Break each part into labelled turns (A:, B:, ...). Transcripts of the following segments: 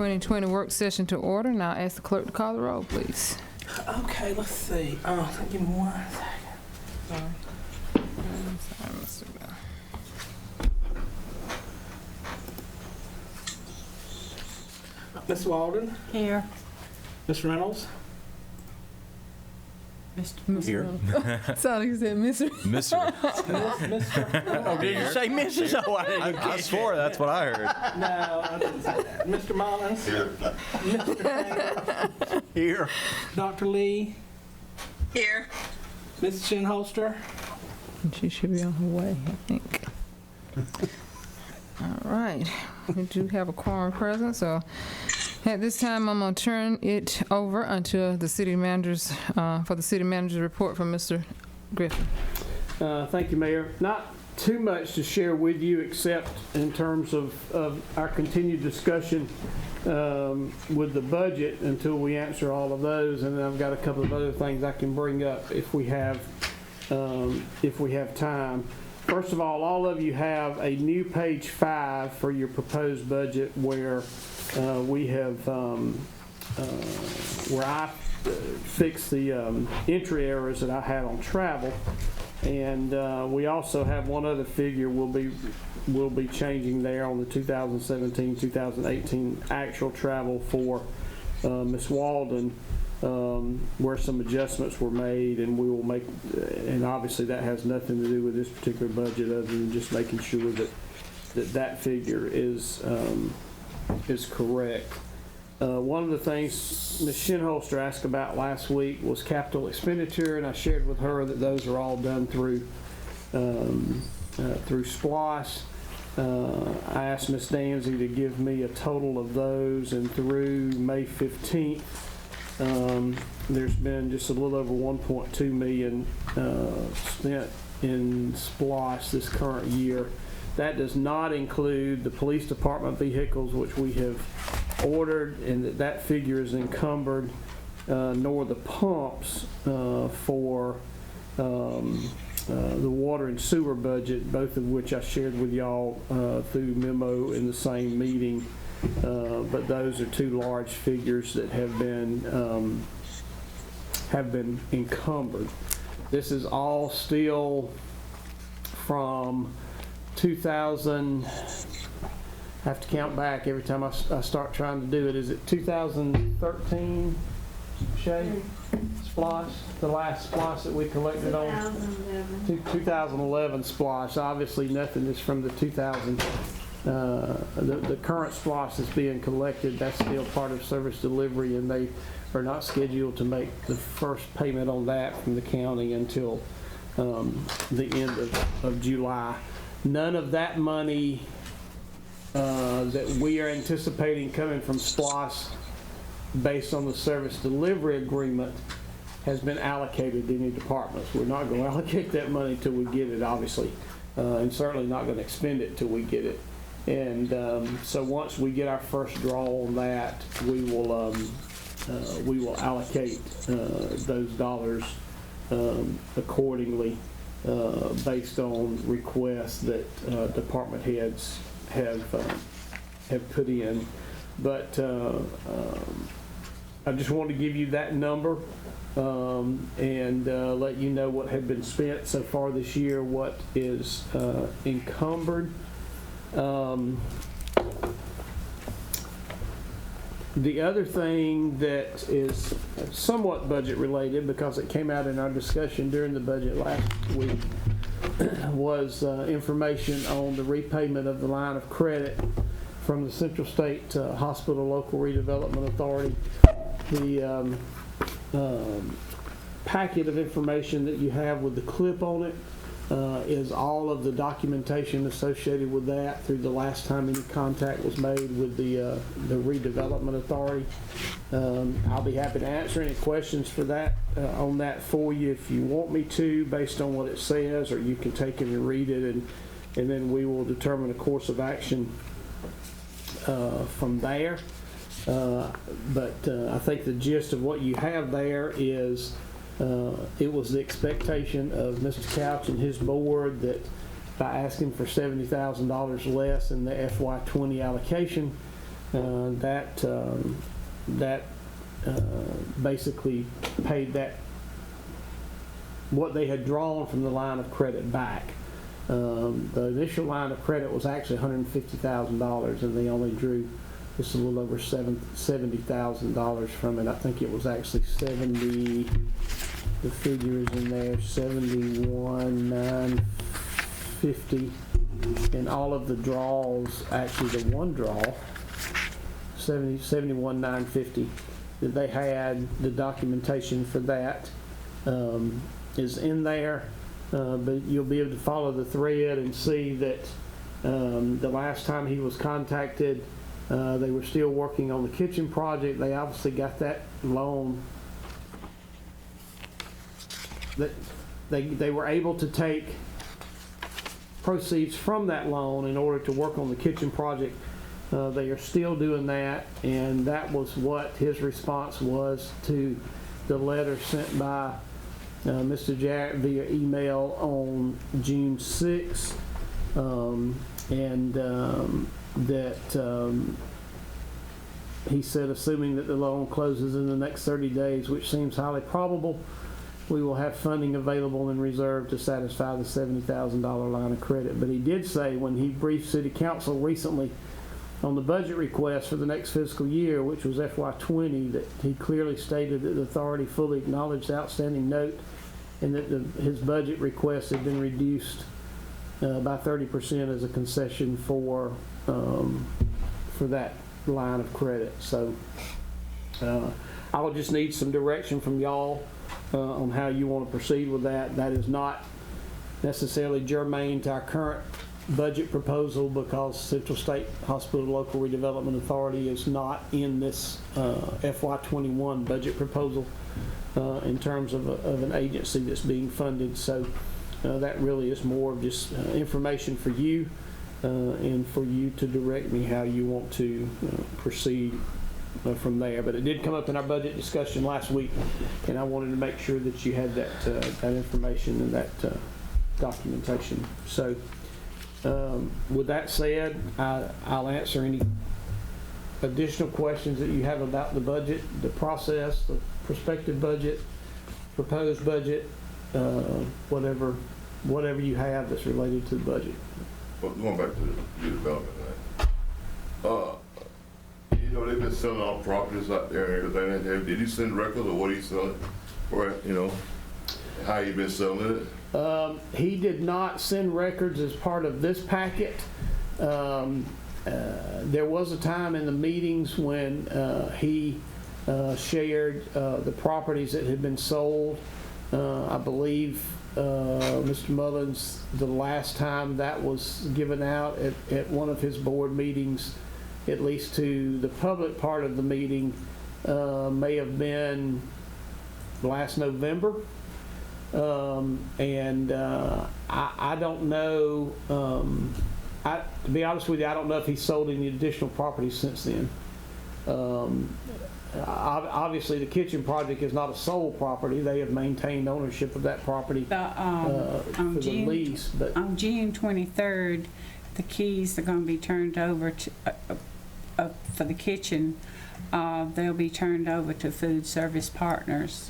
A: 2020 work session to order. Now ask the clerk to call the roll, please.
B: Okay, let's see. Give me 1 second.
A: Sorry, Mr. Bell.
B: Miss Walden,
C: Here.
B: Miss Reynolds,
A: Here. Sounded like you said Mr.
D: Mr.
B: Oh, did you say Mrs.? Oh, I didn't
D: I
B: catch
D: swore that's what I heard.
B: that. No, I didn't say that. Mr. Mullins. Here. Mr. Taylor.
D: Here.
B: Dr. Lee.
C: Here.
B: Miss Shinholster.
A: She should be on her way, I think. All right. We do have a quorum present, so at this time, I'm going to turn it over unto the city managers for the city manager's report from Mr. Griffin.
E: Thank you, Mayor. Not too much to share with you except in terms of our continued discussion with the budget until we answer all of those, and then I've got a couple of other things I can bring up if we have time. First of all of you have a new page 5 for your proposed budget where we have where I fixed the entry errors that I had on travel, and we also have one other figure we'll be changing there on the 2017-2018 actual travel for Miss Walden, where some adjustments were made, and we will make, and obviously that has nothing to do with this particular budget other than just making sure that figure is correct. One of the things Ms. Shinholster asked about last week was capital expenditure, and I shared with her that those are all done through SPLOS. I asked Ms. Danzy to give me a total of those, and through May 15th, there's been just a little over $1.2 million spent in SPLOS this current year. That does not include the police department vehicles, which we have ordered, and that figure is encumbered, nor the pumps for the water and sewer budget, both of which I shared with y'all through memo in the same meeting. But those are two large figures that have been encumbered. This is all still from 2000. I have to count back every time I start trying to do it. Is it 2013, Shay? SPLOS, the last SPLOS that we collected on? 2011 SPLOS. Obviously, nothing is from the 2000. The current SPLOS is being collected. That's still part of service delivery, and they are not scheduled to make the first payment on that from the county until the end of July. None of that money that we are anticipating coming from SPLOS based on the service delivery agreement has been allocated to any departments. We're not going to allocate that money till we get it, obviously, and certainly not going to expend it till we get it. And so once we get our first draw on that, we will allocate those dollars accordingly based on requests that department heads have put in. But I just want to give you that number and let you know what had been spent so far this year, what is encumbered. The other thing that is somewhat budget related, because it came out in our discussion during the budget last week, was information on the repayment of the line of credit from the Central State Hospital Local Redevelopment Authority. The packet of information that you have with the clip on it is all of the documentation associated with that through the last time any contact was made with the redevelopment authority. I'll be happy to answer any questions for that on that for you if you want me to, based on what it says, or you can take it and read it, and then we will determine a course of action from there. But I think the gist of what you have there is it was the expectation of Mr. Couch and his board that by asking for $70,000 less in the FY20 allocation, that basically paid that what they had drawn from the line of credit back. The initial line of credit was actually $150,000, and they only drew just a little over $70,000 from it. I think it was actually 70. The figure is in there, 71,950, and all of the draws, actually the one draw, 71,950, that they had. The documentation for that is in there, but you'll be able to follow the thread and see that the last time he was contacted, they were still working on the kitchen project. They obviously got that loan. That they were able to take proceeds from that loan in order to work on the kitchen project. They are still doing that, and that was what his response was to the letter sent by Mr. Jack via email on June 6th, he said, assuming that the loan closes in the next 30 days, which seems highly probable, we will have funding available in reserve to satisfy the $70,000 line of credit. But he did say when he briefed City Council recently on the budget request for the next fiscal year, which was FY20, that he clearly stated that the authority fully acknowledged the outstanding note and that his budget request had been reduced by 30% as a concession for that line of credit. So I'll just need some direction from y'all on how you want to proceed with that. That is not necessarily germane to our current budget proposal, because Central State Hospital Local Redevelopment Authority is not in this FY21 budget proposal in terms of an agency that's being funded. So that really is more of just information for you and for you to direct me how you want to proceed from there. But it did come up in our budget discussion last week, and I wanted to make sure that you had that information and that documentation. So with that said, I'll answer any additional questions that you have about the budget, the process, the prospective budget, proposed budget, whatever you have that's related to the budget.
C: But going back to the redevelopment, right? You know, they've been selling all properties out there and everything. Did he send records of what he's selling? Or, you know, how he been selling it?
E: He did not send records as part of this packet. There was a time in the meetings when he shared the properties that had been sold. I believe Mr. Mullins, the last time that was given out at one of his board meetings, at least to the public part of the meeting, may have been last November. I don't know, to be honest with you, I don't know if he's sold any additional properties since then. Obviously, the kitchen project is not a sold property. They have maintained ownership of that property for the lease. But
D: on June 23rd, the keys are going to be turned over to, for the kitchen. They'll be turned over to Food Service Partners.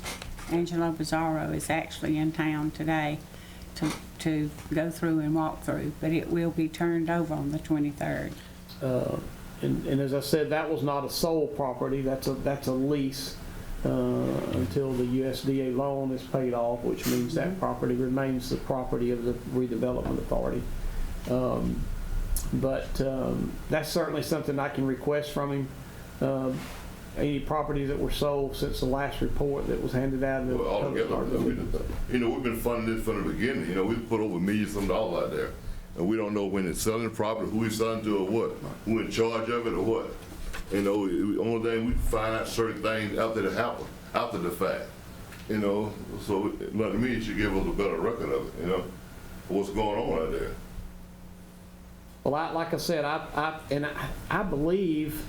D: Angelo Bizzarro is actually in town today to go through and walk through, but it will be turned over on the 23rd.
E: And as I said, that was not a sold property. That's a lease until the USDA loan is paid off, which means that property remains the property of the redevelopment authority. That's certainly something I can request from him. Any properties that were sold since the last report that was handed out.
C: Well, altogether, you know, we've been funding this from the beginning. You know, we've put over millions of dollars out there. And we don't know when it's selling the property, who it's selling to or what, who in charge of it or what. You know, the only thing we find out certain things after it happened, after the fact. You know, so like to me, it should give us a better record of it, you know, what's going on out there.
E: Well, like I said, I believe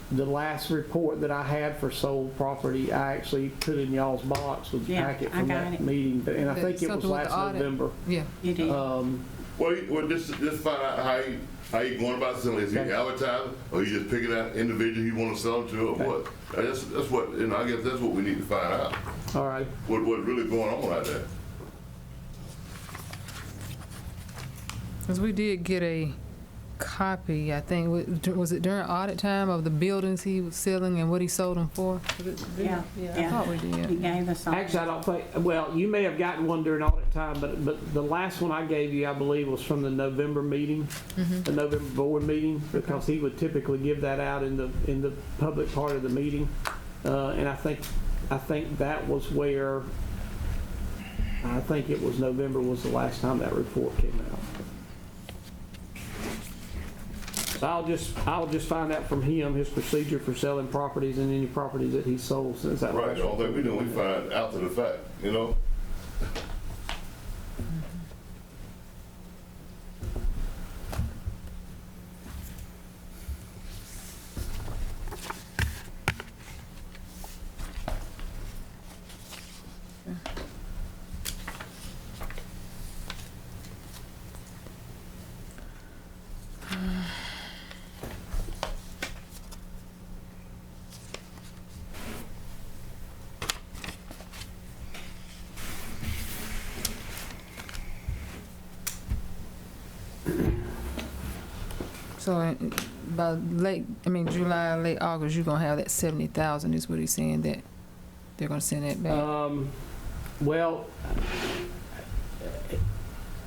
E: the last report that I had for sold property, I actually put in y'all's box with the packet from that meeting, and I think it was last November.
A: Yeah.
D: You did.
C: Well, just find out how he going about selling. Is he advertising, or he just picking out individual he want to sell them to, or what? That's what, I guess that's what we need to find out.
E: All right.
C: What's really going on out there?
A: Because we did get a copy, I think, was it during audit time of the buildings he was selling and what he sold them for?
D: Yeah,
A: I thought we
D: He
A: did.
D: gave us all.
E: Actually, I don't think, well, you may have gotten one during audit time, but the last one I gave you, I believe, was from the November meeting, the November board meeting, because he would typically give that out in the public part of the meeting. And I think that was where, I think it was November was the last time that report came out. So I'll just find out from him his procedure for selling properties and any properties that he sold since that
C: Right,
E: last
C: the only thing we do, we find after the fact, you know?
A: So by July, late August, you're gonna have that 70,000 is what he's saying, that they're gonna send that back.
E: Well,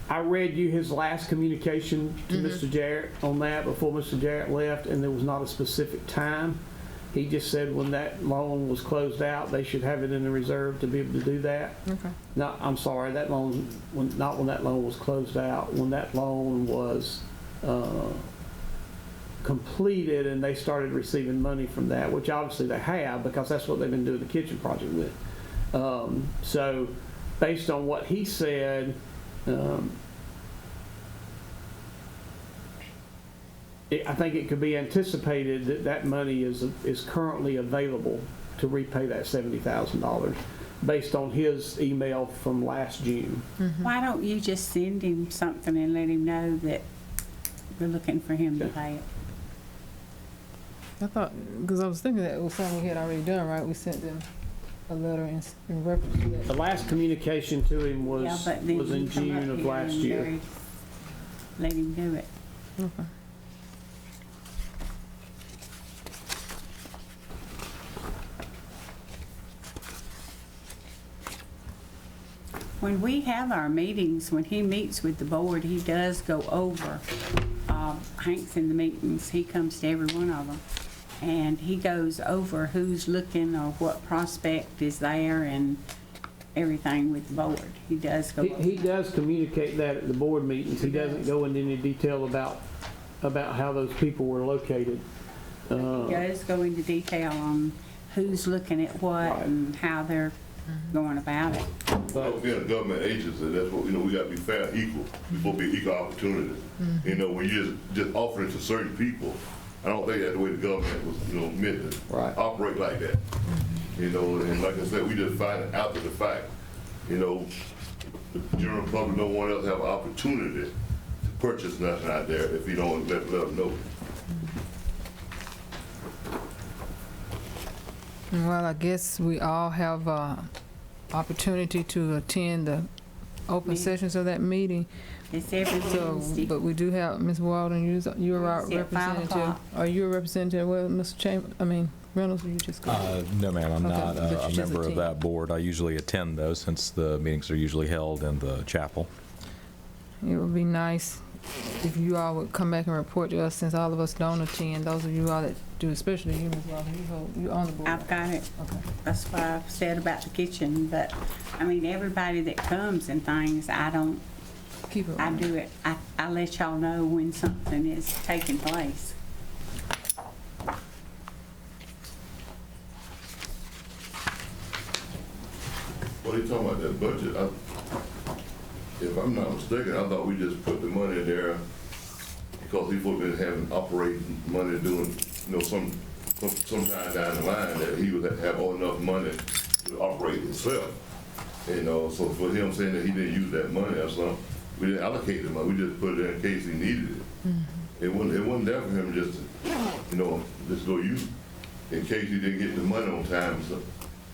E: I read you his last communication to Mr. Jarrett on that before Mr. Jarrett left, and there was not a specific time. He just said when that loan was closed out, they should have it in the reserve to be able to do that.
A: Okay.
E: No, I'm sorry, that loan, not when that loan was closed out, when that loan was completed and they started receiving money from that, which obviously they have because that's what they've been doing the kitchen project with. So based on what he said, I think it could be anticipated that that money is currently available to repay that $70,000 based on his email from last June.
D: Why don't you just send him something and let him know that we're looking for him to pay it?
A: I thought, because I was thinking that it was something we had already done, right? We sent them a letter in reference to that.
E: The last communication to him
D: Yeah,
E: was
D: but then
E: in
D: you come
E: June
D: up
E: of
D: here
E: last
D: and
E: year.
D: let him do it.
A: Okay.
D: When we have our meetings, when he meets with the board, he does go over, Hank's in the meetings, he comes to every one of them. And he goes over who's looking or what prospect is there and everything with the board. He does go over.
E: He does communicate that at the board meetings. He doesn't go into any detail about how those people were located.
D: He does go into detail on who's looking at what
E: Right.
D: and how they're going about it.
C: But being a government agency, that's what, we gotta be fair and equal. We supposed to be equal opportunity. When you just offering it to certain people, I don't think that's the way the government was, meant to
E: Right.
C: operate like that. And like I said, we just find it after the fact. The general public don't want us to have an opportunity to purchase nothing out there if you don't let them know.
A: Well, I guess we all have opportunity to attend the open sessions of that meeting.
D: It's every
A: So,
D: Wednesday.
A: but we do have, Ms. Walden, you're our
D: Wednesday at 5
A: representative.
D: o'clock.
A: Are you a representative, Mr. Reynolds, or you just go?
F: No, ma'am, I'm
A: Okay,
F: not
A: but you
F: a
A: just
F: member of
A: attend.
F: that board. I usually attend those since the meetings are usually held in the chapel.
A: It would be nice if you all would come back and report to us, since all of us don't attend. Those of you all that do, especially you, Ms. Walden, you on the board.
D: I've got it.
A: Okay.
D: That's what I've said about the kitchen, but, everybody that comes and things,
A: Keep it
D: I
A: on.
D: do it. I let y'all know when something is taking place.
C: What are you talking about, that budget? If I'm not mistaken, I thought we just put the money there because people have been having operating money doing, sometime down the line that he would have enough money to operate himself. So for him saying that he didn't use that money or something, We didn't allocate the money, we just put it there in case he needed it. It wasn't there for him just to, just go use it in case he didn't get the money on time, so,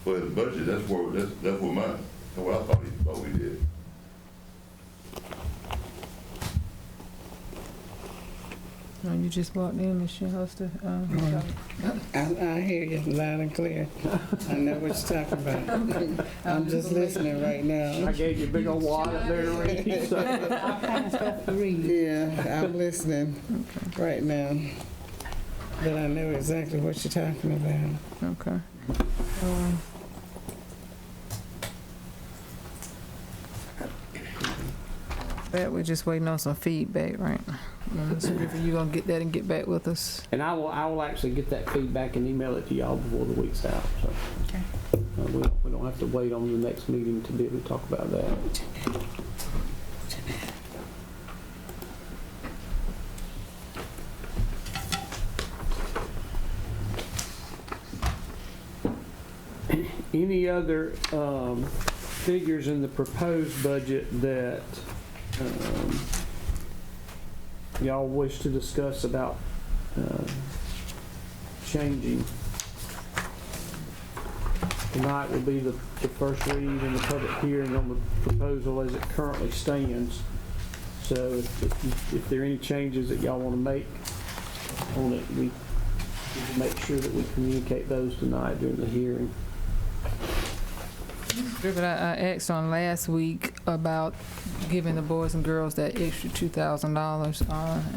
C: for his budget. That's what I thought we did.
A: Oh, you just walked in, Ms. Shinholster.
B: I hear you loud and clear. I know what you're talking about. I'm just listening right now.
E: I gave you a big old wad up there to read. So.
D: All kinds of stuff to read.
B: Yeah, I'm listening right now. But I know exactly what you're talking about.
A: Okay. That we're just waiting on some feedback, right? Mr. Griffin, you gonna get that and get back with us?
E: And I will actually get that feedback and email it to y'all before the week's out. So
D: Okay.
E: we don't have to wait on the next meeting to be able to talk about that. Any other figures in the proposed budget that y'all wish to discuss about changing? Tonight will be the first read and the public hearing on the proposal as it currently stands. So if there are any changes that y'all want to make on it, we make sure that we communicate those tonight during the hearing.
A: Griffin, I asked on last week about giving the boys and girls that extra $2,000,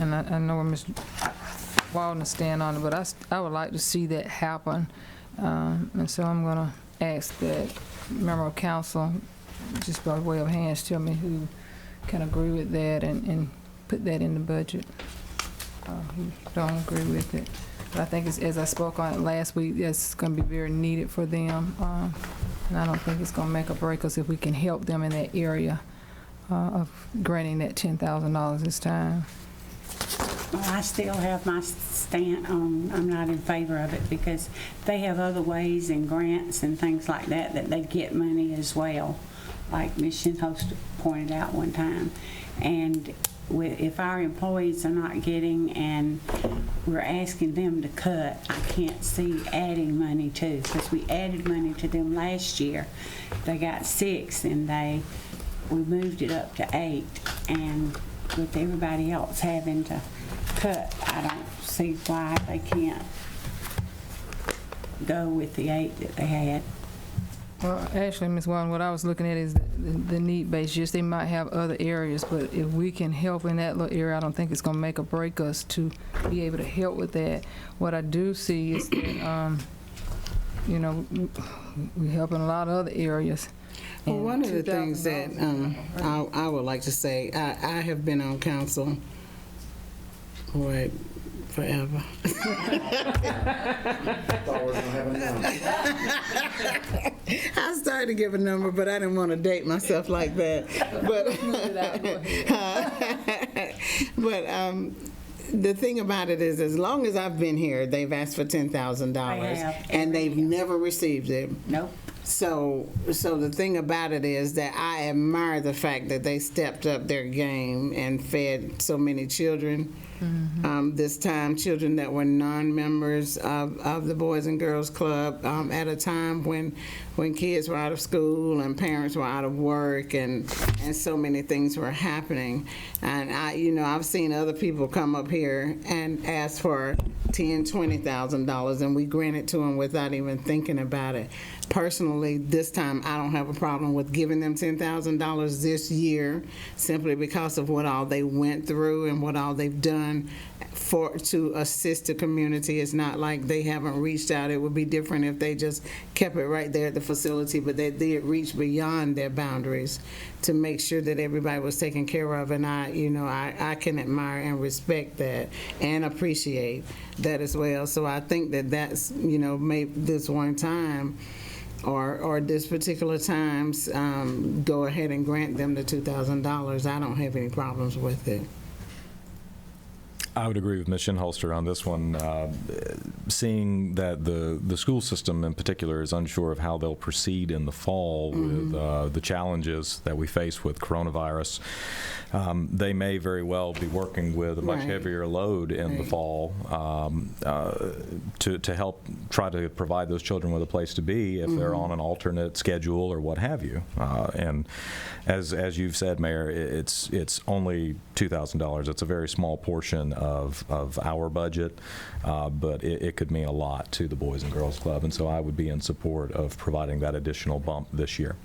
A: and I know where Mr. Walden stand on it, but I would like to see that happen, and so I'm gonna ask that member of council, just by way of hands, tell me who can agree with that and put that in the budget. Who don't agree with it. But I think it's, as I spoke on it last week, it's going to be very needed for them. And I don't think it's going to make or break us if we can help them in that area of granting that $10,000 this time.
D: Well, I still have my stand on, I'm not in favor of it because they have other ways and grants and things like that that they get money as well, like Ms. Shinholster pointed out one time. And if our employees are not getting and we're asking them to cut, I can't see adding money to, because we added money to them last year. They got 6 and we moved it up to 8, and with everybody else having to cut, I don't see why they can't go with the 8 that they had.
A: Well, actually, Ms. Walden, what I was looking at is the need base. Yes, they might have other areas, but if we can help in that little area, I don't think it's going to make or break us to be able to help with that. What I do see is that, we help in a lot of other areas.
B: Well,
A: And
B: one of the things that
A: $2,000
B: I would like to say, I have been on council forever. I started to give a number, but I didn't want to date myself like that. But the thing about it is, as long as I've been here, they've asked for $10,000, and they've never received it.
D: Nope.
B: So the thing about it is that I admire the fact that they stepped up their game and fed so many children. This time, children that were non-members of the Boys and Girls Club at a time when kids were out of school and parents were out of work and so many things were happening. And I've seen other people come up here and ask for $10,000, $20,000, and we grant it to them without even thinking about it. Personally, this time I don't have a problem with giving them $10,000 this year, simply because of what all they went through and what all they've done to assist the community. It's not like they haven't reached out. It would be different if they just kept it right there at the facility, but they did reach beyond their boundaries to make sure that everybody was taken care of. And I can admire and respect that and appreciate that as well. So I think that's maybe this one time or this particular times, go ahead and grant them the $2,000. I don't have any problems with it.
F: I would agree with Ms. Shinholster on this one. Seeing that the school system in particular is unsure of how they'll proceed in the fall with the challenges that we face with coronavirus, they may very well be working with a much heavier load in the fall to help try to provide those children with a place to be if they're on an alternate schedule or what have you. And as you've said, Mayor, it's only $2,000. It's a very small portion of our budget, but it could mean a lot to the Boys and Girls Club, and so I would be in support of providing that additional bump this year.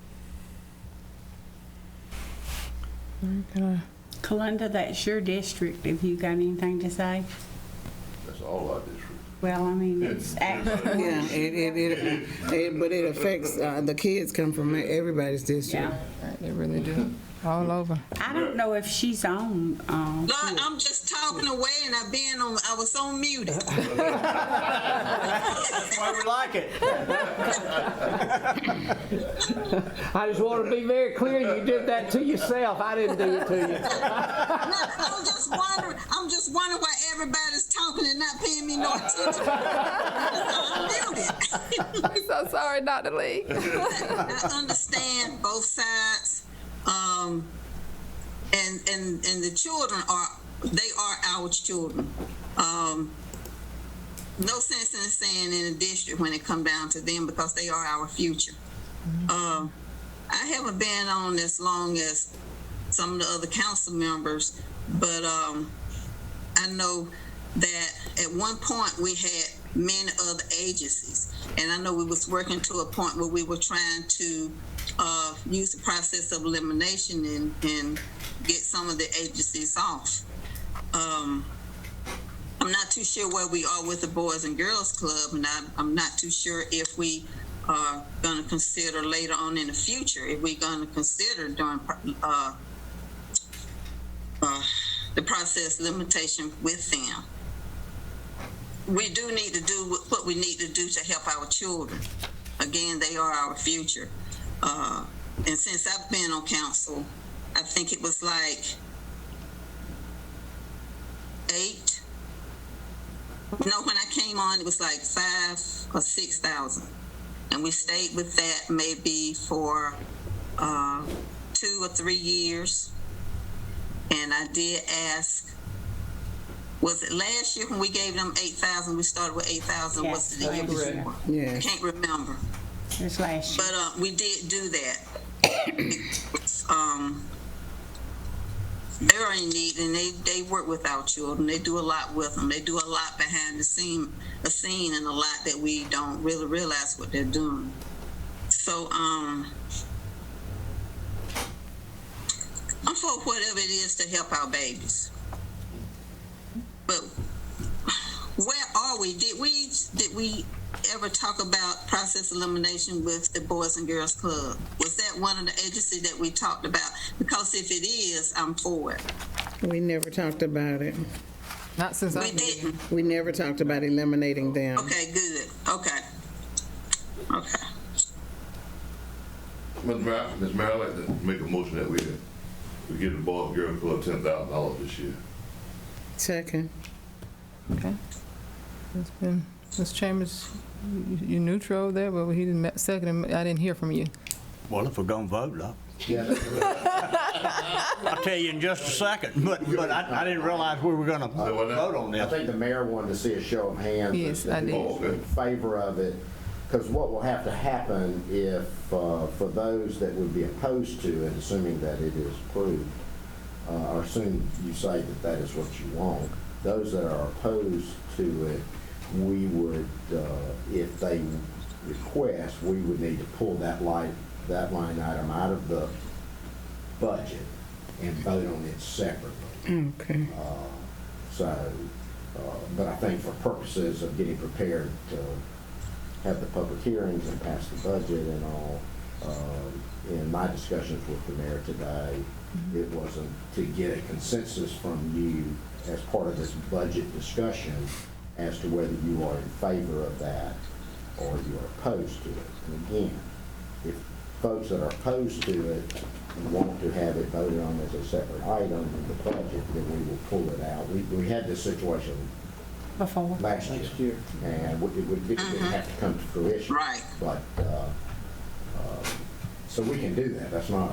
D: Collinda, that's your district. Have you got anything to say?
C: That's all our district.
D: Well, I mean, it's actually,
B: Yeah, but it affects, the kids come from everybody's district.
D: yeah.
A: They really do, all over.
D: I don't know if she's on.
G: Lord, I'm just talking away and I was on muted.
H: That's why we like it.
E: I just want to be very clear, you did that to yourself. I didn't do it to you.
G: I'm just wondering why everybody's talking and not paying me no attention. I'm muted.
A: I'm so sorry, Dr. Lee.
G: I understand both sides. And the children are our children. No sense in saying in the district when it come down to them because they are our future. I haven't been on as long as some of the other council members, but I know that at one point we had many other agencies, and I know we was working to a point where we were trying to use the process of elimination and get some of the agencies off. I'm not too sure where we are with the Boys and Girls Club, and I'm not too sure if we are going to consider later on in the future, if we're going to consider doing the process limitation with them. We do need to do what we need to do to help our children. Again, they are our future. And since I've been on council, I think it was like 8. No, when I came on, it was like 5,000 or 6,000. And we stayed with that maybe for 2 or 3 years. And I did ask, was it last year when we gave them 8,000? We started with 8,000.
D: Yes,
G: Was it the year before?
B: Yeah.
G: I can't remember.
D: It's last year.
G: But we did do that. They're in need, and they work with our children. They do a lot with them. They do a lot behind the scene, and a lot that we don't really realize what they're doing. So I'm for whatever it is to help our babies. But where are we? Did we ever talk about process elimination with the Boys and Girls Club? Was that one of the agencies that we talked about? Because if it is, I'm for it.
B: We never talked about it.
A: Not since
G: We
A: I've been here.
G: didn't.
B: We never talked about eliminating them.
G: Okay, good. Okay.
C: Ms. Mayor, I'd like to make a motion that we give the Boys and Girls Club $10,000 this year.
B: Second.
A: Okay. It's been, Ms. Chambers, you neutral there, but he didn't second. I didn't hear from you.
H: Well, if we're gonna vote, I'll tell you in just a second, but I didn't realize we were gonna vote on
I: I
H: this.
I: think the mayor wanted to see a show of hands.
A: Yes, I did.
I: In favor of it, because what will have to happen if, for those that would be opposed to it, assuming that it is approved, or assume you say that that is what you want, those that are opposed to it, we would, if they request, we would need to pull that line item out of the budget and vote on it separately.
B: Okay.
I: But I think for purposes of getting prepared to have the public hearings and pass the budget and all, in my discussions with the mayor today, it wasn't to get a consensus from you as part of this budget discussion as to whether you are in favor of that or you are opposed to it. And again, if folks that are opposed to it want to have it voted on as a separate item in the budget, then we will pull it out. We had this situation
D: Before.
I: last year, and it didn't have to come to fruition.
G: Right.
I: But, so we can do that. That's not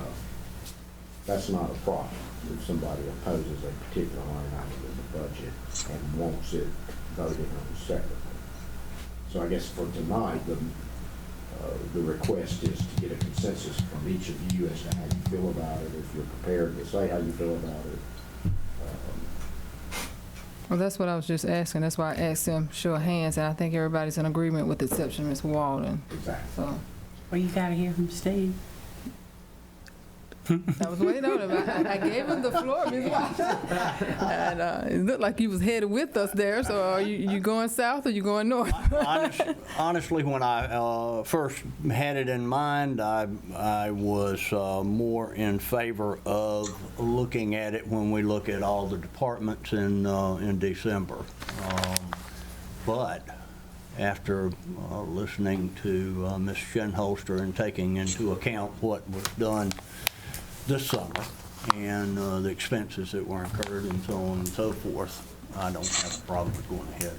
I: a problem. If somebody opposes a particular line item in the budget and wants it voted on separately. So I guess for tonight, the request is to get a consensus from each of you as to how you feel about it, if you're prepared to say how you feel about it.
A: Well, that's what I was just asking. That's why I asked them show of hands, and I think everybody's in agreement with the exception of Ms. Walden.
I: Exactly.
A: So
D: Well, you gotta hear from Steve.
A: I was waiting on him. I gave him the floor, Ms. Walden. And it looked like he was headed with us there. So are you going south or you going north?
H: Honestly, when I first had it in mind, I was more in favor of looking at it when we look at all the departments in December. But after listening to Ms. Shinholster and taking into account what was done this summer and the expenses that were incurred and so on and so forth, I don't have a problem with going ahead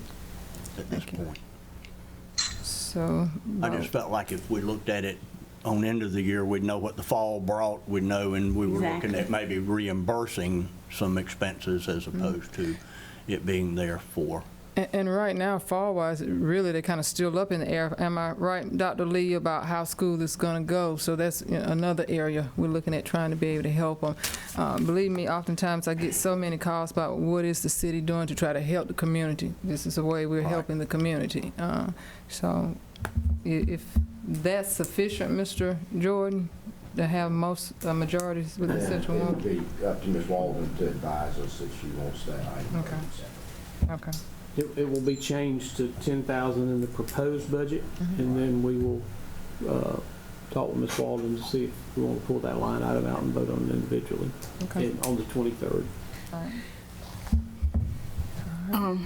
H: at this point.
A: So
H: I just felt like if we looked at it on end of the year, we'd know what the fall brought, we'd know, and we were looking at maybe reimbursing some expenses as opposed to it being there for.
A: And right now, fall-wise, really, they're kind of still up in the air. Am I right, Dr. Lee, about how school is going to go? So that's another area we're looking at trying to be able to help them. Believe me, oftentimes I get so many calls about what is the city doing to try to help the community. This is the way we're helping the community. So if that's sufficient, Mr. Jordan, to have most majorities with the central
I: It
A: one?
I: would be up to Ms. Walden to advise us if she wants that item.
A: Okay. Okay.
E: It will be changed to 10,000 in the proposed budget, and then we will talk with Ms. Walden to see if we want to pull that line item out and vote on it individually on the 23rd.
A: All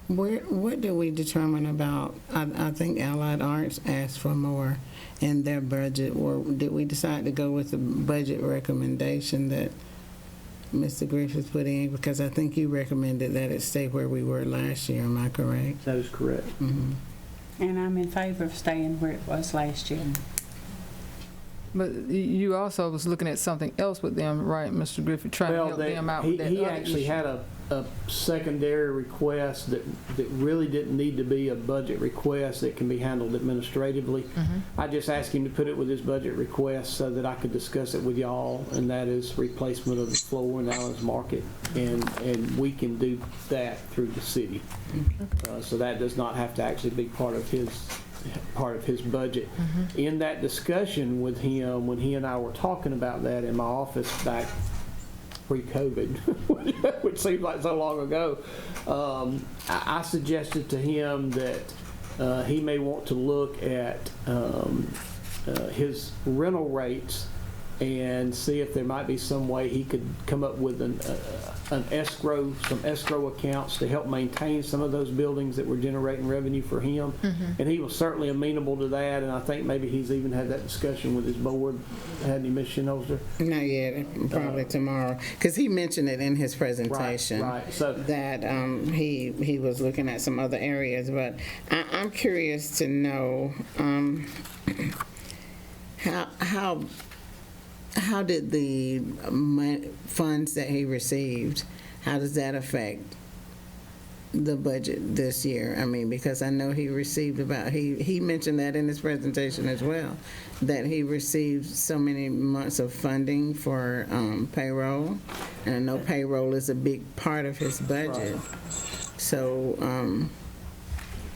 A: right.
B: What do we determine about, I think Allied Arts asked for more in their budget, or did we decide to go with the budget recommendation that Mr. Griffith put in? Because I think you recommended that it stay where we were last year, am I correct?
E: That is correct.
B: Mm-hmm.
D: And I'm in favor of staying where it was last year.
A: But you also was looking at something else with them, right, Mr. Griffith, trying to help them out with that
E: he
A: other
E: actually
A: issue.
E: had a secondary request that really didn't need to be a budget request that can be handled administratively. I just asked him to put it with his budget request so that I could discuss it with y'all, and that is replacement of the floor in Allen's Market, and we can do that through the city. So that does not have to actually be part of his budget. In that discussion with him, when he and I were talking about that in my office back pre-COVID, which seems like so long ago, I suggested to him that he may want to look at his rental rates and see if there might be some way he could come up with some escrow accounts to help maintain some of those buildings that were generating revenue for him. And he was certainly amenable to that, and I think maybe he's even had that discussion with his board, hadn't he, Ms. Shinholster?
B: Not yet, probably tomorrow, because he mentioned it in his presentation.
E: Right. So
B: that he was looking at some other areas, but I'm curious to know how did the funds that he received, how does that affect the budget this year? I mean, because I know he received he mentioned that in his presentation as well, that he received so many months of funding for payroll, and I know payroll is a big part of his budget. So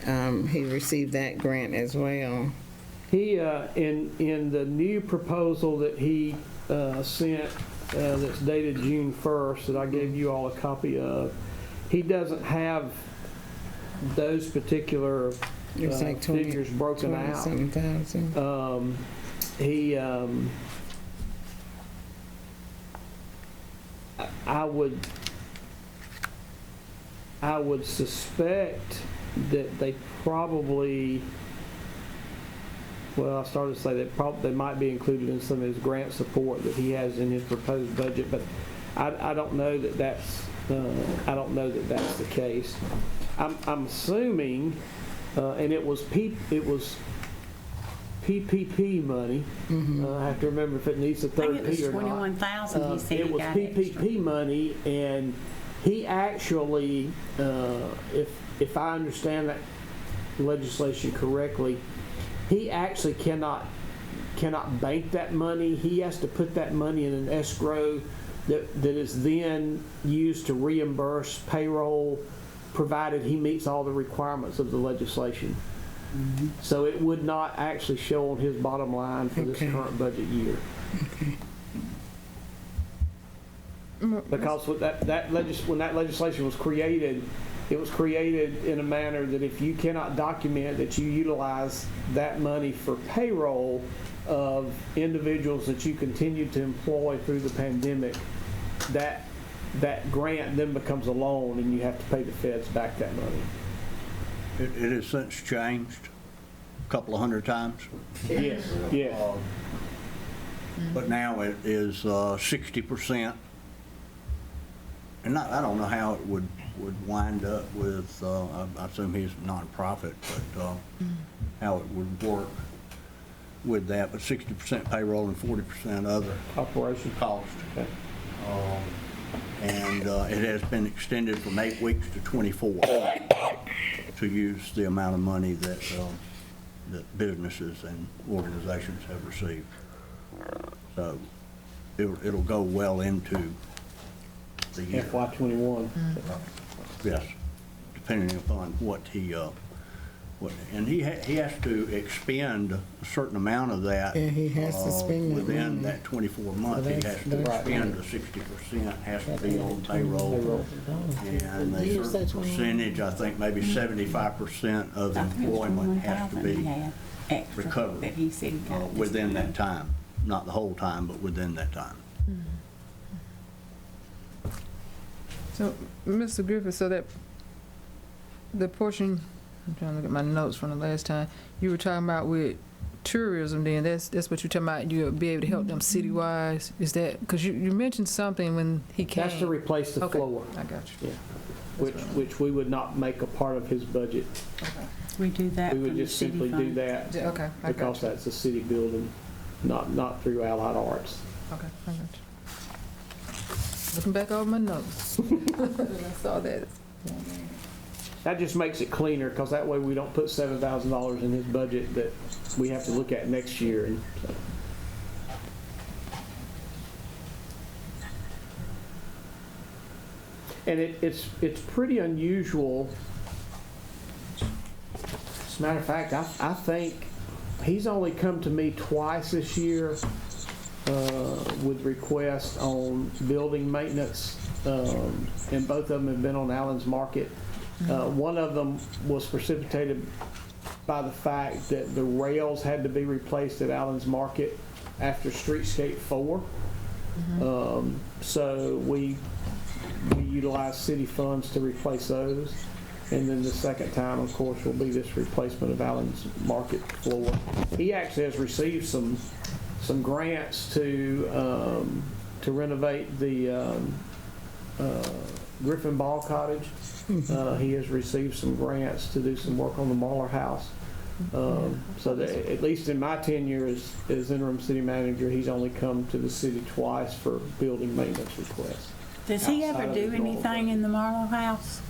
B: he received that grant as well.
E: he, in the new proposal that he sent, that's dated June 1st, that I gave you all a copy of, he doesn't have those particular
B: It's like
E: figures broken out.
B: 27,000.
E: I would suspect that they probably Well, I started to say that they might be included in some of his grant support that he has in his proposed budget, but I don't know that that's the case. I'm assuming, and it was PPP money. I have to remember if it needs a
D: I think
E: third
D: it was
E: P or not.
D: 21,000 he said
E: It
D: he
E: was
D: got
E: PPP
D: extra.
E: money, and he actually, if I understand that legislation correctly, he actually cannot bank that money. He has to put that money in an escrow that is then used to reimburse payroll, provided he meets all the requirements of the legislation. So it would not actually show on his bottom line for this current budget year. Because with when that legislation was created, it was created in a manner that if you cannot document that you utilize that money for payroll of individuals that you continued to employ through the pandemic, that grant then becomes a loan and you have to pay the feds back that money.
H: It has since changed a couple of hundred times,
E: Yes, yes.
H: but now it is 60%. And I don't know how it would wind up with, I assume he's a nonprofit, but how it would work with that, but 60% payroll and 40% other
E: Operation.
H: cost.
E: Okay.
H: And it has been extended from 8 weeks to 24 to use the amount of money that businesses and organizations have received. So it'll go well into the year.
E: FY21.
H: Yes, depending upon what and he has to expend a certain amount of that.
B: Yeah, he has to spend that
H: within
B: money.
H: that 24 months. He has to expend the 60% has to be on payroll, and a certain percentage, I think maybe 75% of
D: I think it was
H: employment has to
D: 21,000 he
H: be
D: had extra
H: recovered
D: that he said he got
H: within that time, not the whole time, but within that time.
A: So, Mr. Griffith, so that the portion, I'm trying to look at my notes from the last time, you were talking about with tourism then, that's what you're talking about, you'll be able to help them city-wise? Is that, because you mentioned something when he came.
E: That's to replace the
A: Okay,
E: floor.
A: I got you.
E: Yeah. Which we would not make a part of his budget.
D: We do that
E: We
D: from
E: would
D: the
E: just
D: city
E: simply do
D: fund.
E: that
A: Okay, I got
E: because
A: you.
E: that's a city building, not through Allied Arts.
A: Okay, I got you. Looking back over my notes. I saw that.
E: That just makes it cleaner, because that way we don't put $7,000 in his budget that we have to look at next year. And so. And it's pretty unusual. As a matter of fact, I think he's only come to me twice this year with requests on building maintenance, and both of them have been on Allen's Market. One of them was precipitated by the fact that the rails had to be replaced at Allen's Market after Streetscape 4. So we utilized city funds to replace those. And then the second time, of course, will be this replacement of Allen's Market floor. He actually has received some grants to renovate the Griffin Ball Cottage. He has received some grants to do some work on the Mahler House. So that, at least in my tenure as interim city manager, he's only come to the city twice for building maintenance requests.
D: Does he
E: outside
D: ever
E: of
D: do
E: his normal
D: anything in the Marlowe House?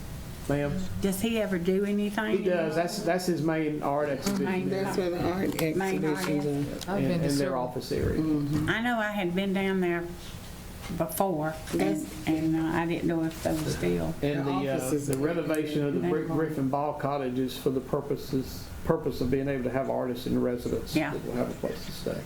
E: Ma'am?
D: Does he ever do anything?
E: He does. That's his main art exhibition
B: That's where the art exhibitions are.
A: I've been
E: in
A: to
E: their
A: several.
E: office area.
D: I know I had been down there before, and I didn't know if they were still.
E: And
B: The offices
E: the
B: are-
E: renovation of the Griffin Ball Cottage is for the purpose of being able to have artists in residence
D: Yeah.
E: that will have a place to stay.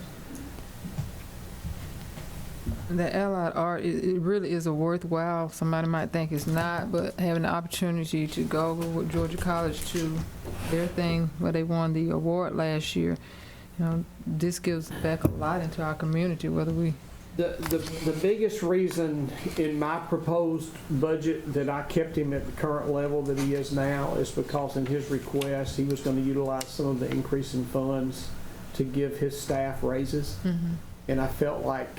A: The Allied Art, it really is a worthwhile, somebody might think it's not, but having the opportunity to go with Georgia College to their thing where they won the award last year, you know, this gives back a lot into our community, whether we.
E: The biggest reason in my proposed budget that I kept him at the current level that he is now is because in his request, he was going to utilize some of the increase in funds to give his staff raises. And I felt like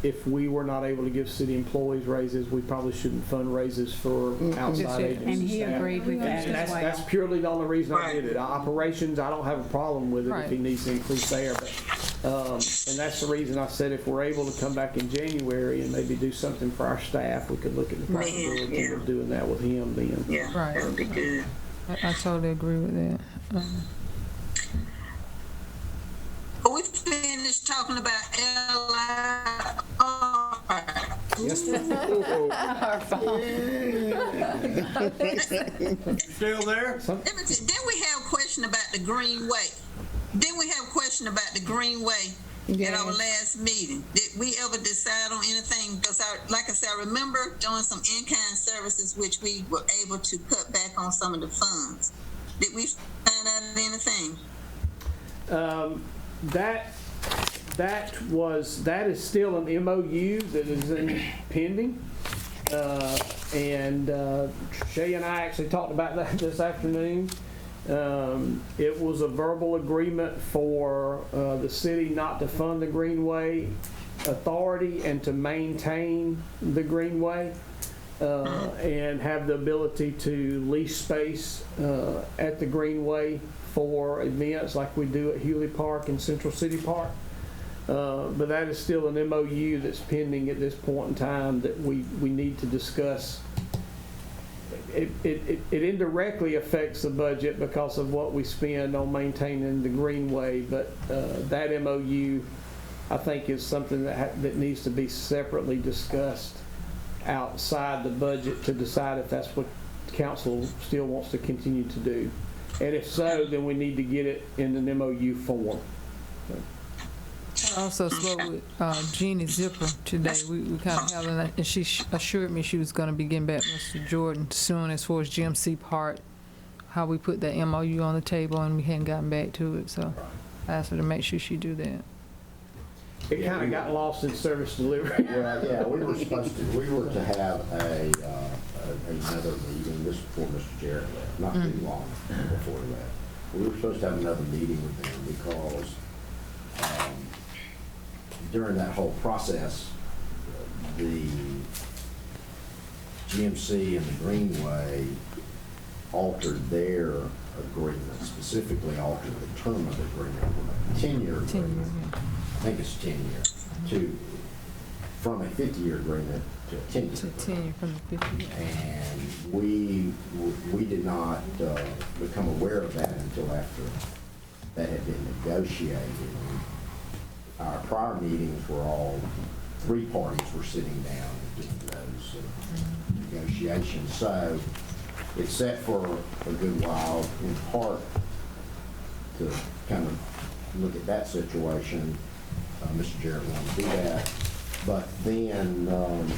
E: if we were not able to give city employees raises, we probably shouldn't fund raises for outside agencies.
D: And he agreed with that
E: And
D: as well.
E: that's purely the only reason I did it. Operations, I don't have a problem with it if he
A: Right.
E: needs to increase there, but, and that's the reason I said if we're able to come back in January and maybe do something for our staff, we could look at the
G: Man,
E: possibility
G: yeah.
E: of doing that with him then.
G: Yeah,
A: Right.
G: that would be good.
A: I totally agree with that.
G: We finished talking about LIR.
H: Still there?
G: Then we have a question about the Greenway. At our last meeting. Did we ever decide on anything? Because like I said, I remember doing some in-kind services which we were able to cut back on some of the funds. Did we find out anything?
E: That is still an MOU that is in pending. And Shay and I actually talked about that this afternoon. It was a verbal agreement for the city not to fund the Greenway Authority and to maintain the Greenway and have the ability to lease space at the Greenway for events like we do at Hewley Park and Central City Park. But that is still an MOU that's pending at this point in time that we need to discuss. It indirectly affects the budget because of what we spend on maintaining the Greenway, but that MOU, I think, is something that needs to be separately discussed outside the budget to decide if that's what council still wants to continue to do. And if so, then we need to get it in an MOU form.
A: I also spoke with Jeannie Zipper today. We kind of having that, and she assured me she was going to be getting back with Mr. Jordan soon as far as GMC part, how we put that MOU on the table, and we hadn't gotten back to it. So I asked her to make sure she do that.
E: It kind of got lost in service delivery.
I: Well, yeah, we were to have another meeting, this before Mr. Jarrett left, not too long before he left. We were supposed to have another meeting with them because during that whole process, the GMC and the Greenway altered their agreement, specifically altered the term of the agreement from a 10-year agreement. I think it's 10 years, from a 50-year agreement to a 10-year
A: To
I: agreement.
A: 10 from the 50.
I: And we did not become aware of that until after that had been negotiated. Our prior meetings were all, three parties were sitting down and doing those negotiations. So it's set for a good while, in part to kind of look at that situation. Mr. Jarrett wanted to do that. But then I'm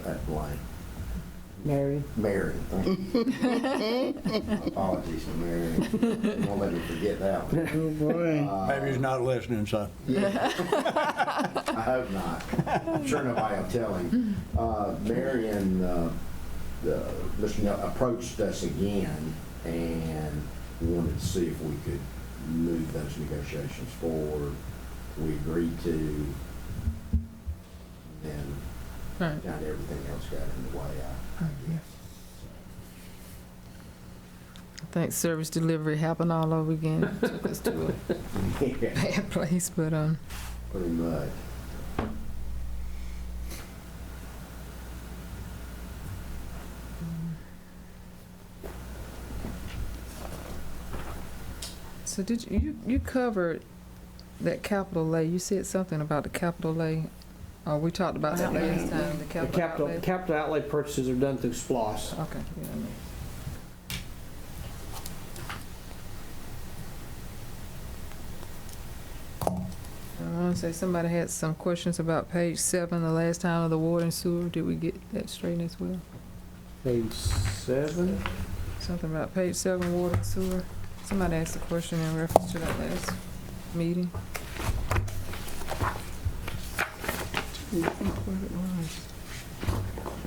I: at blank.
E: Mary.
I: Thank you. Apologies to Mary. Won't let me forget that one.
B: Oh, boy.
H: Maybe he's not listening, so.
I: I hope not. I'm sure nobody will tell him. Mary and Mr. Nell approached us again and wanted to see if we could move those negotiations forward. We agreed to, then
A: Right.
I: kind of everything else got in the way, I guess.
A: I think service delivery happened all over again. It took us to a
I: Yeah,
A: bad place, but
I: pretty much.
A: so did you covered that capital A? You said something about the capital A. We talked about that last time. The capital outlay.
E: Capital outlay purchases are done through SPLOST.
A: Okay. Yeah, I know. I want to say somebody had some questions about page 7, the last time of the water and sewer. Did we get that straight as well?
E: Page 7.
A: Something about page 7, water and sewer. Somebody asked a question in reference to that last meeting.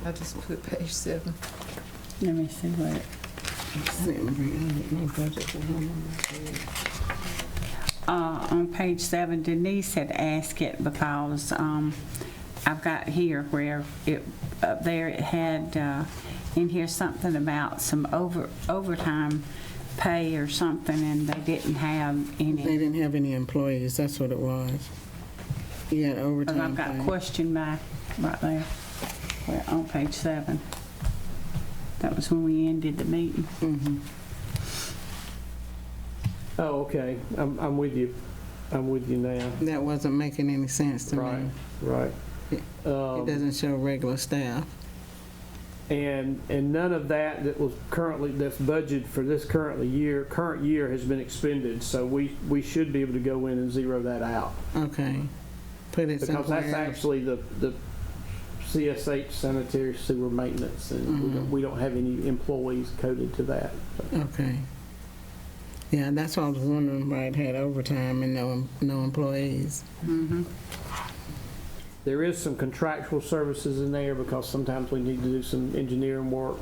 A: I just put page 7.
D: Let me see what it, on page 7, Denise had asked it because I've got here where it, up there it had in here something about some overtime pay or something, and they didn't have
B: They
D: any.
B: didn't have any employees, that's what it was. You had
D: Because
B: overtime
D: I've got
B: pay.
D: question mark right there, where, on page 7. That was when we ended the meeting.
E: Oh, okay, I'm with you. I'm with you now.
B: That wasn't making any sense to
E: Right,
B: me.
E: right.
B: It doesn't show regular staff.
E: And none of that was currently, that's budgeted for this current year has been expended, so we should be able to go in and zero that out.
B: Okay. Put it
E: Because
B: somewhere
E: that's
B: else.
E: actually the CSH sanitary sewer maintenance, and we don't have any employees coded to that.
B: Okay. Yeah, that's why I was wondering why it had overtime and no employees.
E: There is some contractual services in there because sometimes we need to do some engineering work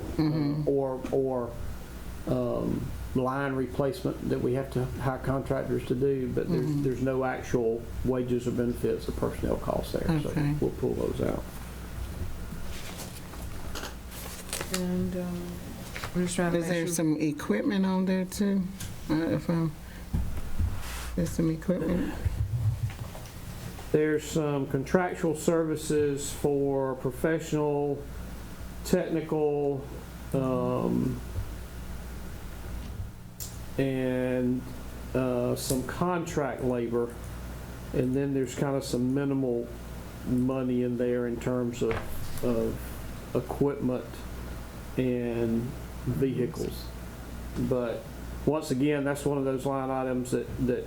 E: or line replacement that we have to hire contractors to do, but there's no actual wages or benefits or personnel costs there, so
B: Okay.
E: we'll pull those out.
A: And I'm just trying to
B: Is there
A: make sure.
B: some equipment on there too? There's some equipment?
E: There's some contractual services for professional, technical, and some contract labor. And then there's kind of some minimal money in there in terms of equipment and vehicles. But once again, that's one of those line items that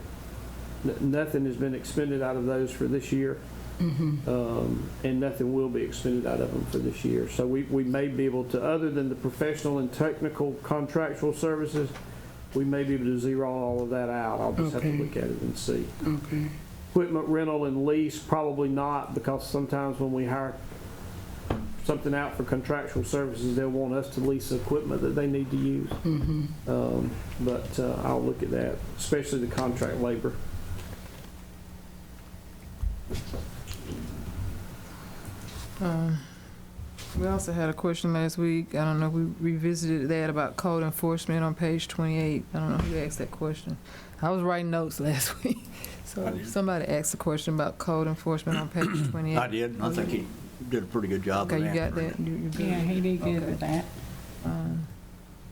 E: nothing has been expended out of those for this year. And nothing will be expended out of them for this year. So we may be able to, other than the professional and technical contractual services, we may be able to zero all of that out. I'll just have to look at it and see.
B: Okay.
E: Equipment rental and lease, probably not, because sometimes when we hire something out for contractual services, they'll want us to lease equipment that they need to use. But I'll look at that, especially the contract labor.
A: We also had a question last week. I don't know if we revisited that about code enforcement on page 28. I don't know who asked that question. I was writing notes last week. So somebody asked a question about code enforcement on page 28.
H: I did. I think he did a pretty good job
A: Okay,
H: of
A: you got
H: answering
A: that?
H: it.
A: You good?
D: Yeah, he did good
A: Okay.
D: with that.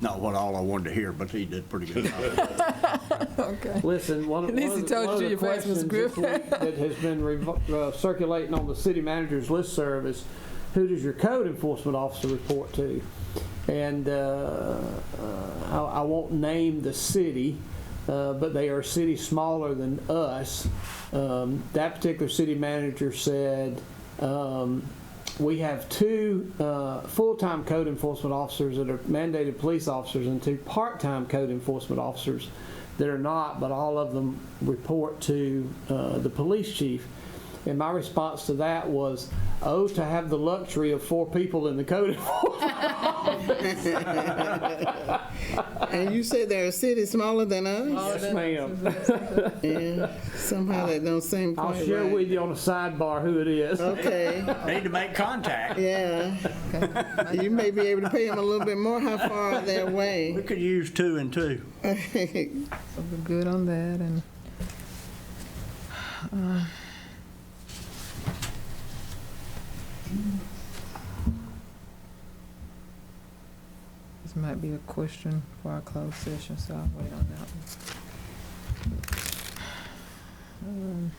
H: Not what all I wanted to hear, but he did a pretty good job.
A: Okay.
E: Listen, one
A: At least he
E: of
A: told you
E: the
A: your face was
E: questions
A: good.
E: this week that has been circulating on the city manager's listserv is, who does your code enforcement officer report to? And I won't name the city, but they are a city smaller than us. That particular city manager said, we have 2 full-time code enforcement officers that are mandated police officers and 2 part-time code enforcement officers that are not, but all of them report to the police chief. And my response to that was, oh, to have the luxury of 4 people in the code enforcement office.
B: And you said they're a city smaller than us?
E: Yes, ma'am.
B: Yeah, somehow that don't seem
E: I'll
B: quite
E: share
B: right.
E: with you on a sidebar who it is.
B: Okay,
H: Need to make contact.
B: yeah. You may be able to pay them a little bit more. How far are they
H: We
B: away?
H: could use 2 and 2.
A: So we're good on that. And this might be a question for our closed session, so I'll wait on that one.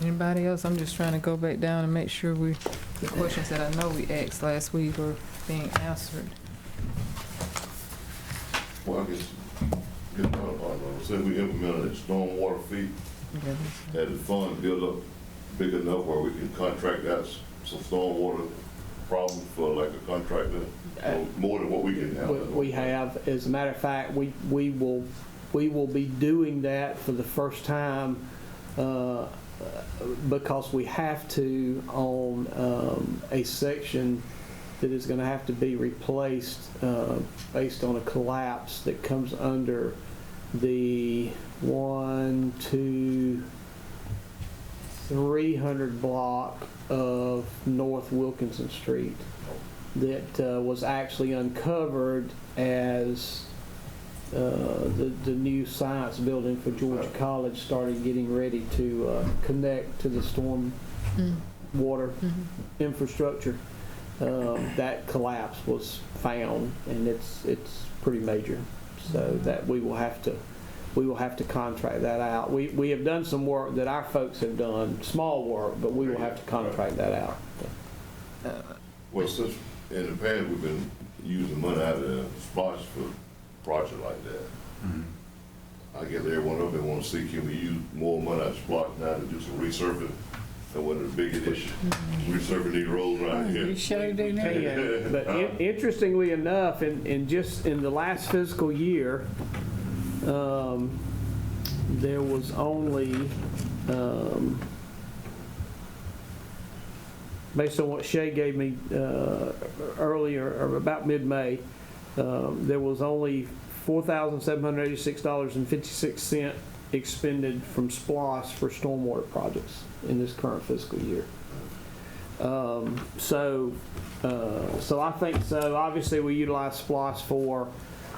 A: Anybody else? I'm just trying to go back down and make sure the questions that I know we asked last week are being answered.
C: Well, I guess, get another part of it. Say we implemented a stormwater fee, had the fund build up big enough where we can contract out some stormwater problems for like a contractor, more than what we can handle.
E: We have, as a matter of fact, we will be doing that for the first time because we have to on a section that is going to have to be replaced based on a collapse that comes under the 300 block of North Wilkinson Street that was actually uncovered as the new science building for Georgia College started getting ready to connect to the storm water infrastructure. That collapse was found, and it's pretty major. So that we will have to contract that out. We have done some work that our folks have done, small work, but we will have to contract that out.
C: Well, since in the past, we've been using money out of the SPLOST for projects like that. I guess everyone up there want to see, can we use more money out of SPLOST now to do some resurfacing? That's one of the biggest issues. Resurfacing these roads around here.
D: You sure do now.
E: But interestingly enough, in the last fiscal year, there was only, based on what Shay gave me earlier, or about mid-May, there was only $4,786.56 expended from SPLOST for stormwater projects in this current fiscal year. So I think so. Obviously, we utilize SPLOST for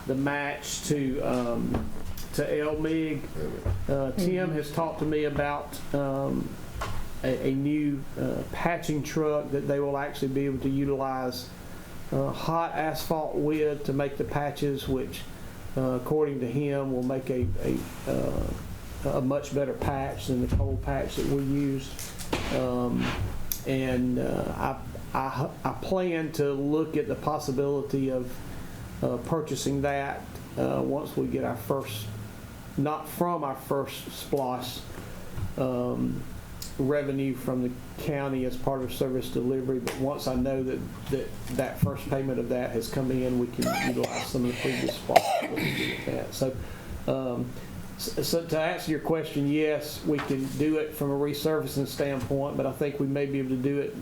E: the match to LMIG. Tim has talked to me about a new patching truck that they will actually be able to utilize hot asphalt with to make the patches, which according to him will make a much better patch than the cold patch that we use. I plan to look at the possibility of purchasing that once we get our first, not from our first SPLOST revenue from the county as part of service delivery, but once I know that first payment of that has come in, we can utilize some of the previous SPLOST. So to answer your question, yes, we can do it from a resurfacing standpoint, but I think we may be able to do it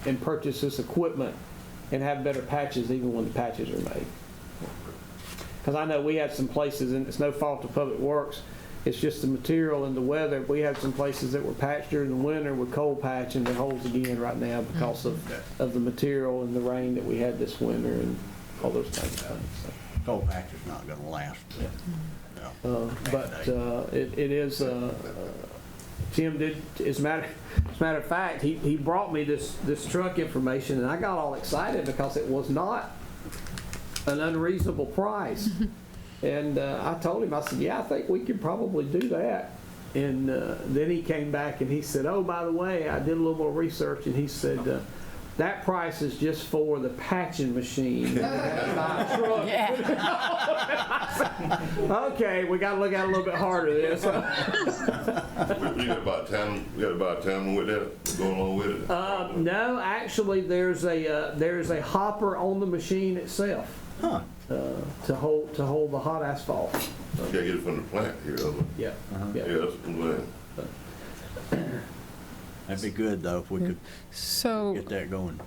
E: and purchase this equipment and have better patches even when the patches are made. Because I know we had some places, and it's no fault of Public Works, it's just the material and the weather. We had some places that were patched during the winter with cold patch, and they're holes again right now because of the material and the rain that we had this winter and all those kinds of things. So.
H: Cold patch is not going to last.
E: Yeah. But it is. Tim did. As a matter of fact, he brought me this truck information, and I got all excited because it was not an unreasonable price. And I told him, I said, yeah, I think we could probably do that. And then he came back and he said, oh, by the way, I did a little more research, and he said, that price is just for the patching machine. Okay, we got to look at it a little bit harder there. So.
C: We got about time with that going on with it.
E: No, actually, there's a hopper on the machine itself.
H: Huh.
E: To hold the hot asphalt.
C: You gotta get it from the plant here.
E: Yeah.
C: Yeah, that's what I'm glad.
H: That'd be good though if we could get that going.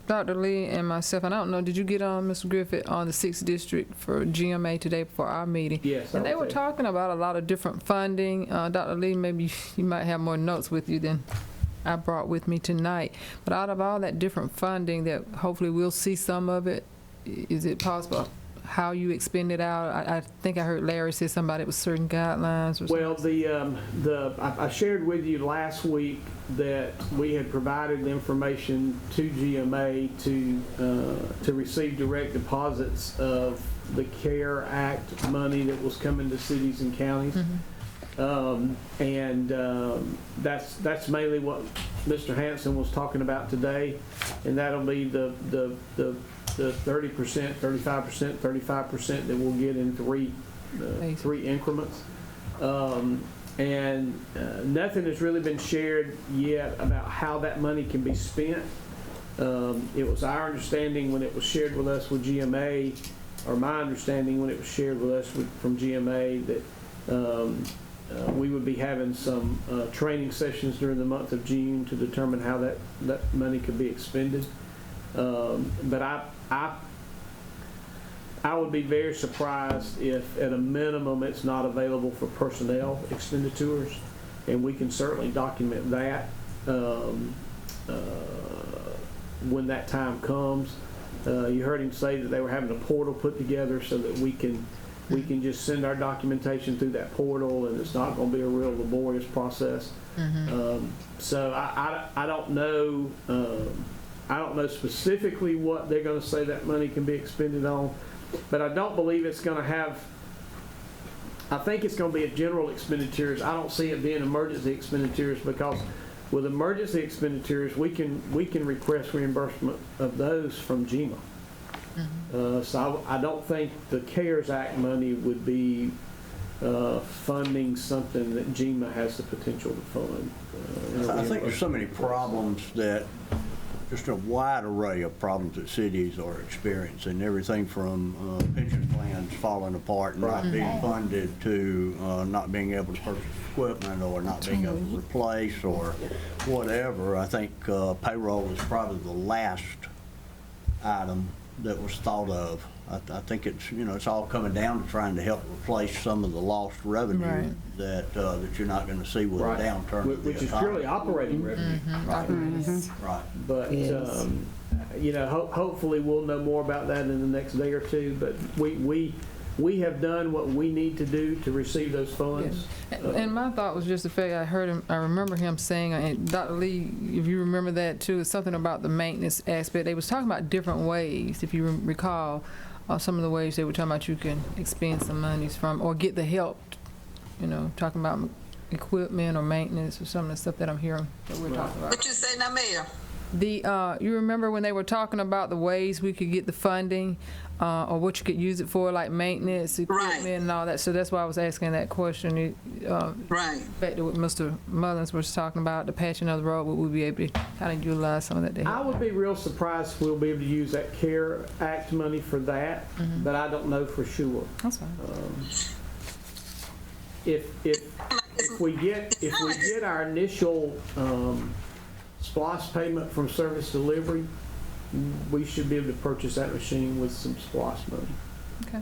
A: Dr. Lee and myself, and I don't know, did you get on Mr. Griffith on the 6th District for GMA today for our meeting?
E: Yes.
A: And they were talking about a lot of different funding. Dr. Lee, maybe you might have more notes with you than I brought with me tonight. But out of all that different funding that hopefully we'll see some of it, is it possible how you expend it out? I think I heard Larry say somebody with certain guidelines or something.
E: Well, I shared with you last week that we had provided information to GMA to receive direct deposits of the CARE Act money that was coming to cities and counties. That's mainly what Mr. Hanson was talking about today, and that'll be the 30%, 35%, 35% that we'll get in three increments. Nothing has really been shared yet about how that money can be spent. It was our understanding when it was shared with us with GMA, or my understanding when it was shared with us from GMA, that we would be having some training sessions during the month of June to determine how that money could be expended. But I would be very surprised if, at a minimum, it's not available for personnel expenditures, and we can certainly document that when that time comes. You heard him say that they were having a portal put together so that we can just send our documentation through that portal, and it's not going to be a real laborious process. So I don't know. I don't know specifically what they're going to say that money can be expended on, but I don't believe it's going to have. I think it's going to be a general expenditures. I don't see it being emergency expenditures, because with emergency expenditures, we can request reimbursement of those from GEMA. So I don't think the CARES Act money would be funding something that GEMA has the potential to fund.
H: I think there's so many problems that, just a wide array of problems that cities are experiencing, everything from pension plans falling apart and not being funded to not being able to purchase equipment or not being able to replace or whatever. I think payroll is probably the last item that was thought of. I think it's, it's all coming down to trying to help replace some of the lost revenue that you're not going to see with a downturn.
E: Which is purely operating revenue.
H: Right.
E: But, hopefully we'll know more about that in the next day or two. But we have done what we need to do to receive those funds.
A: And my thought was just the fact I remember him saying, and Dr. Lee, if you remember that too, it's something about the maintenance aspect. They was talking about different ways, if you recall, some of the ways they were talking about you can expend some monies from, or get the help, talking about equipment or maintenance or some of the stuff that I'm hearing that we're talking about.
G: What you say now, Mayor?
A: You remember when they were talking about the ways we could get the funding, or what you could use it for, like maintenance, equipment, and all that. So that's why I was asking that question. Back to what Mr. Mullins was talking about, the patching of the road, would we be able to kind of utilize some of that?
E: I would be real surprised if we'll be able to use that CARE Act money for that, but I don't know for sure.
A: That's fine.
E: If we get our initial SPOS payment from service delivery, we should be able to purchase that machine with some SPOS money.
A: Okay.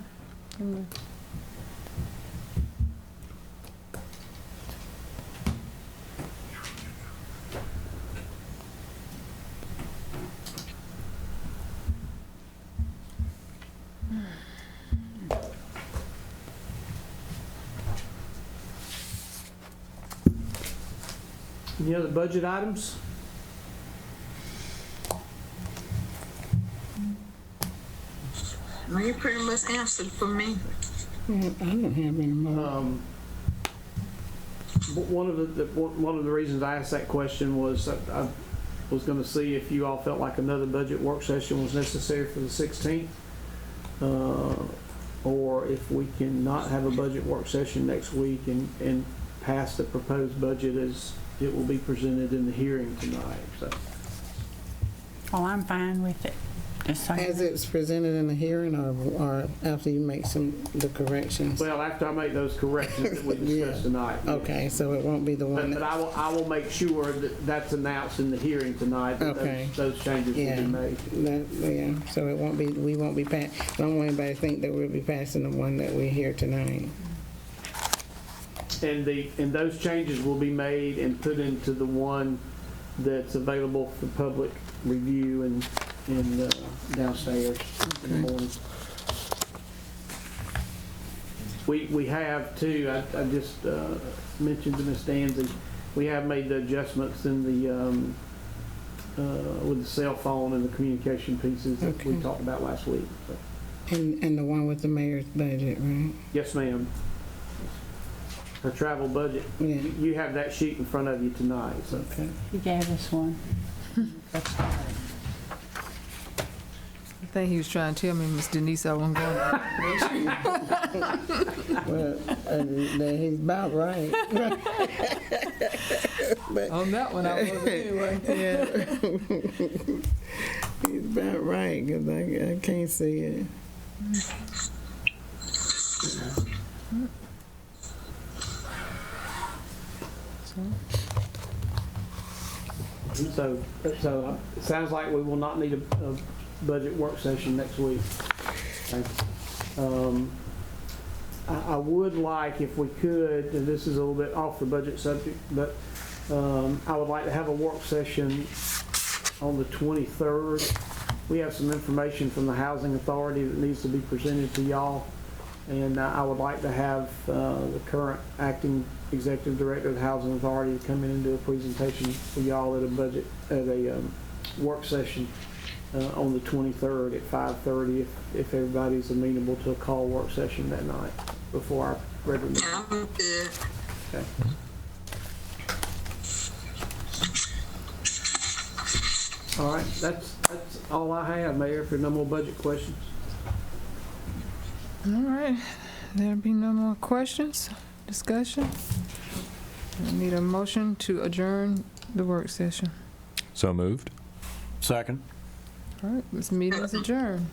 E: Any other budget items?
G: Well, you pretty much answered for me.
B: I don't have any more.
E: One of the reasons I asked that question was I was going to see if you all felt like another budget work session was necessary for the 16th, or if we can not have a budget work session next week and pass the proposed budget as it will be presented in the hearing tonight. So.
D: Oh, I'm fine with it.
B: As it's presented in the hearing, or after you make the corrections?
E: Well, after I make those corrections that we discussed tonight. Yes.
B: Okay, so it won't be the one
E: but I will make sure that that's announced in the hearing tonight. That those changes will be made.
B: So it won't be. We won't be passing. I don't want anybody to think that we'll be passing the one that we hear tonight.
E: And those changes will be made and put into the one that's available for public review and downstairs in the morning. We have too, I just mentioned to Ms. Danzy, we have made the adjustments in the with the cell phone and the communication pieces that we talked about last week. So.
B: And the one with the mayor's budget, right?
E: Yes, ma'am. Her travel budget.
B: Yeah.
E: You have that sheet in front of you tonight. So.
B: Okay.
D: You gave us one.
A: I think he was trying to tell me, Miss Denise, I wasn't going
B: Well, he's about right. But,
A: on that one, I wasn't anyway.
B: Yeah. He's about right, because I can't see it.
E: So it sounds like we will not need a budget work session next week. Okay. I would like, if we could, and this is a little bit off the budget subject, but I would like to have a work session on the 23rd. We have some information from the Housing Authority that needs to be presented to y'all, and I would like to have the current acting executive director of the Housing Authority to come in and do a presentation for y'all at a work session on the 23rd at 5:30, if everybody's amenable to a call work session that night before our regular meeting.
G: I'm good.
E: Okay. All right, that's all I have, Mayor, if there are no more budget questions.
A: All right, there'll be no more questions, discussion. I need a motion to adjourn the work session.
F: So moved.
H: Second.
A: All right, this meeting is adjourned.